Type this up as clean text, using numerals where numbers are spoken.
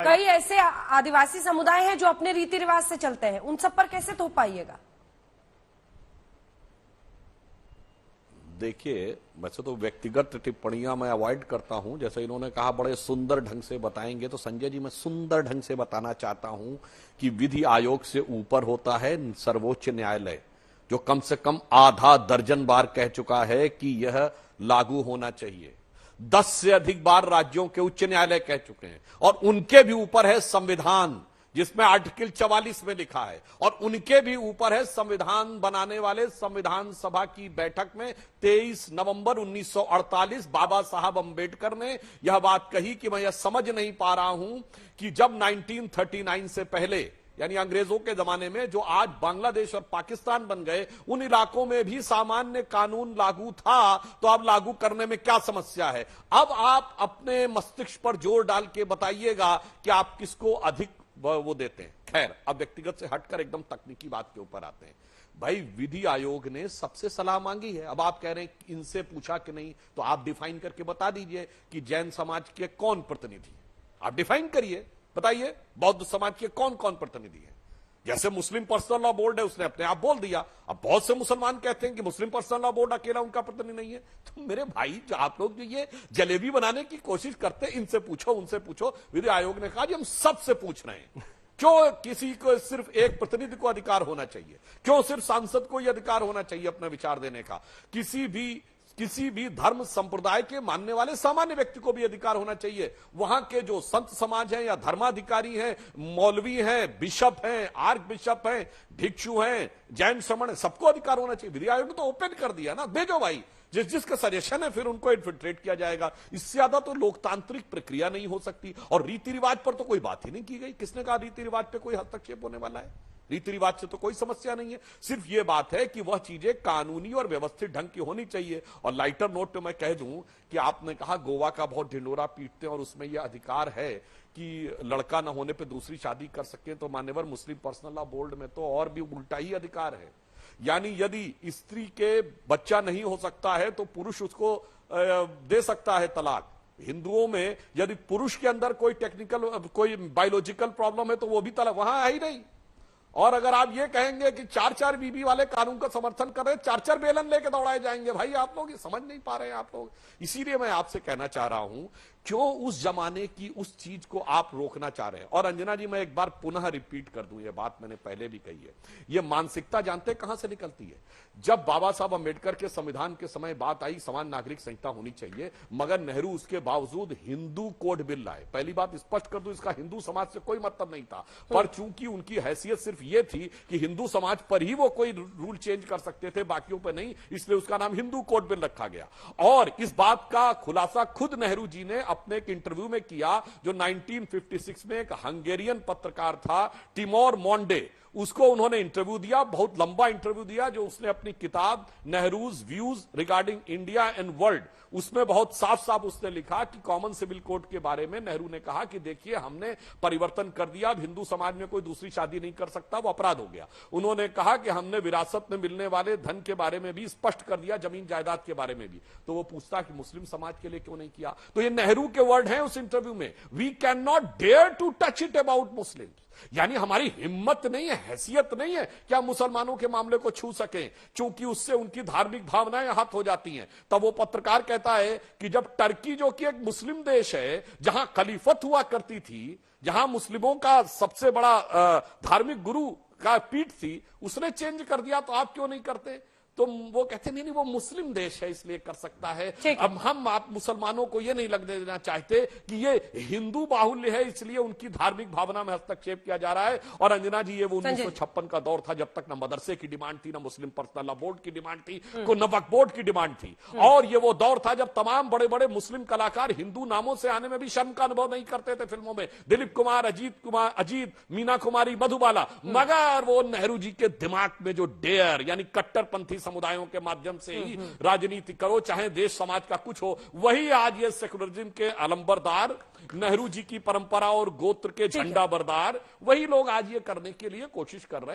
कई ऐसे आदिवासी समुदाय हैं जो अपने रीति रिवाज से चलते हैं, उन सब पर कैसे थोप पाइएगा? देखिए, वैसे तो व्यक्तिगत टिप्पणियां मैं अवॉइड करता हूं। जैसे इन्होंने कहा बड़े सुंदर ढंग से बताएंगे, तो संजय जी मैं सुंदर ढंग से बताना चाहता हूं कि विधि आयोग से ऊपर होता है सर्वोच्च न्यायालय, जो कम से कम आधा दर्जन बार कह चुका है कि यह लागू होना चाहिए। 10 से अधिक बार राज्यों के उच्च न्यायालय कह चुके हैं, और उनके भी ऊपर है संविधान, जिसमें आर्टिकल 44 में लिखा है, और उनके भी ऊपर है संविधान बनाने वाले संविधान सभा की बैठक में 23 नवंबर 1948 बाबा साहब अंबेडकर ने यह बात कही कि मैं यह समझ नहीं पा रहा हूं कि जब 1939 से पहले, यानी अंग्रेजों के जमाने में, जो आज बांग्लादेश और पाकिस्तान बन गए, उन इलाकों में भी सामान्य कानून लागू था, तो अब लागू करने में क्या समस्या है? अब आप अपने मस्तिष्क पर जोर डाल के बताइएगा कि आप किसको अधिक वो देते हैं। खैर, अब व्यक्तिगत से हटकर एकदम तकनीकी बात के ऊपर आते हैं। भाई, विधि आयोग ने सबसे सलाह मांगी है। अब आप कह रहे हैं इनसे पूछा कि नहीं, तो आप डिफाइन करके बता दीजिए कि जैन समाज के कौन प्रतिनिधि, आप डिफाइन करिए, बताइए बौद्ध समाज के कौन कौन प्रतिनिधि है। जैसे मुस्लिम पर्सनल लॉ बोर्ड है, उसने अपने आप बोल दिया। अब बहुत से मुसलमान कहते हैं कि मुस्लिम पर्सनल लॉ बोर्ड अकेला उनका प्रतिनिधि नहीं है। तो मेरे भाई, जो आप लोग जो ये जलेबी बनाने की कोशिश करते हैं, इनसे पूछो उनसे पूछो। विधि आयोग ने कहा जी हम सबसे पूछ रहे हैं, क्यों किसी को सिर्फ एक प्रतिनिधि को अधिकार होना चाहिए? क्यों सिर्फ सांसद को यह अधिकार होना चाहिए अपना विचार देने का? किसी भी धर्म संप्रदाय के मानने वाले सामान्य व्यक्ति को भी अधिकार होना चाहिए। वहां के जो संत समाज हैं या धर्माधिकारी हैं, मौलवी हैं, बिशप हैं, आर्क बिशप हैं, भिक्षु हैं, जैन श्रमण, सबको अधिकार होना चाहिए। विधि आयोग ने तो ओपन कर दिया ना, भेजो भाई, जिसका सजेशन है फिर उनको इन्फिल्ट्रेट किया जाएगा। इससे ज्यादा तो लोकतांत्रिक प्रक्रिया नहीं हो सकती। और रीति रिवाज पर तो कोई बात ही नहीं की गई। किसने कहा रीति रिवाज पे कोई हस्तक्षेप होने वाला है? रीति रिवाज से तो कोई समस्या नहीं है। सिर्फ यह बात है कि वह चीजें कानूनी और व्यवस्थित ढंग की होनी चाहिए। और लाइटर नोट पे मैं कह दूं कि आपने कहा गोवा का बहुत ढिंडोरा पीटते हैं और उसमें यह अधिकार है कि लड़का न होने पे दूसरी शादी कर सके, तो मान्यवर मुस्लिम पर्सनल लॉ बोर्ड में तो और भी उल्टा ही अधिकार है। यानी यदि स्त्री के बच्चा नहीं हो सकता है तो पुरुष उसको दे सकता है तलाक। हिंदुओं में यदि पुरुष के अंदर कोई टेक्निकल, कोई बायोलॉजिकल प्रॉब्लम है तो वो भी तलाक, वहां है ही नहीं। और अगर आप ये कहेंगे कि 4-4 बीबी वाले कानून का समर्थन कर रहे हैं, 4-4 बेलन लेके दौड़ाए जाएंगे। भाई, आप लोग ये समझ नहीं पा रहे हैं आप लोग। इसीलिए मैं आपसे कहना चाह रहा हूं, क्यों उस जमाने की उस चीज को आप रोकना चाह रहे हैं? और अंजना जी, मैं एक बार पुनः रिपीट कर दूं, ये बात मैंने पहले भी कही है। ये मानसिकता जानते कहां से निकलती है? जब बाबा साहब अंबेडकर के संविधान के समय बात आई समान नागरिक संहिता होनी चाहिए, मगर नेहरू उसके बावजूद हिंदू कोड बिल लाए। पहली बात स्पष्ट कर दूं, इसका हिंदू समाज से कोई मतलब नहीं था, पर चूंकि उनकी हैसियत सिर्फ ये थी कि हिंदू समाज पर ही वो कोई रूल चेंज कर सकते थे, बाकियों पर नहीं, इसलिए उसका नाम हिंदू कोड बिल रखा गया। और इस बात का खुलासा खुद नेहरू जी ने अपने एक इंटरव्यू में किया, जो 1956 में एक हंगेरियन पत्रकार था टिमोर मोंडे, उसको उन्होंने इंटरव्यू दिया, बहुत लंबा इंटरव्यू दिया, जो उसने अपनी किताब Nehru's views regarding India and world, उसमें बहुत साफ साफ उसने लिखा कि कॉमन सिविल कोड के बारे में नेहरू ने कहा कि देखिए हमने परिवर्तन कर दिया, अब हिंदू समाज में कोई दूसरी शादी नहीं कर सकता, वो अपराध हो गया। उन्होंने कहा कि हमने विरासत में मिलने वाले धन के बारे में भी स्पष्ट कर दिया, जमीन जायदाद के बारे में भी। तो वो पूछता कि मुस्लिम समाज के लिए क्यों नहीं किया? तो ये नेहरू के वर्ड हैं उस इंटरव्यू में, we can not dare to touch it about Muslim. यानी हमारी हिम्मत नहीं है, हैसियत नहीं है कि हम मुसलमानों के मामले को छू सकें, क्योंकि उससे उनकी धार्मिक भावनाएं आहत हो जाती हैं। तब वो पत्रकार कहता है कि जब टर्की, जो कि एक मुस्लिम देश है, जहां खलीफत हुआ करती थी, जहां मुस्लिमों का सबसे बड़ा धार्मिक गुरु का पीठ थी, उसने चेंज कर दिया, तो आप क्यों नहीं करते? तो वो कहते नहीं, वो मुस्लिम देश है इसलिए कर सकता है। अब हम आप मुसलमानों को ये नहीं लगने देना चाहते कि ये हिंदू बाहुल्य है, इसलिए उनकी धार्मिक भावना में हस्तक्षेप किया जा रहा है। और अंजना जी, ये वो 1956 का दौर था, जब तक न मदरसे की डिमांड थी, न मुस्लिम पर्सनल लॉ बोर्ड की डिमांड थी, को न वक्फ बोर्ड की डिमांड थी। और ये वो दौर था जब तमाम बड़े बड़े मुस्लिम कलाकार हिंदू नामों से आने में भी शर्म का अनुभव नहीं करते थे फिल्मों में। दिलीप कुमार, अजीत, मीना कुमारी, मधुबाला। मगर वो नेहरू जी के दिमाग में जो डेयर, यानी कट्टरपंथी समुदायों के माध्यम से ही राजनीति करो, चाहे देश समाज का कुछ हो, वही आज ये सेकुलरिज्म के अलंबरदार, नेहरू जी की परंपरा और गोत्र के झंडा बरदार, वही लोग आज ये करने के लिए कोशिश कर रहे हैं।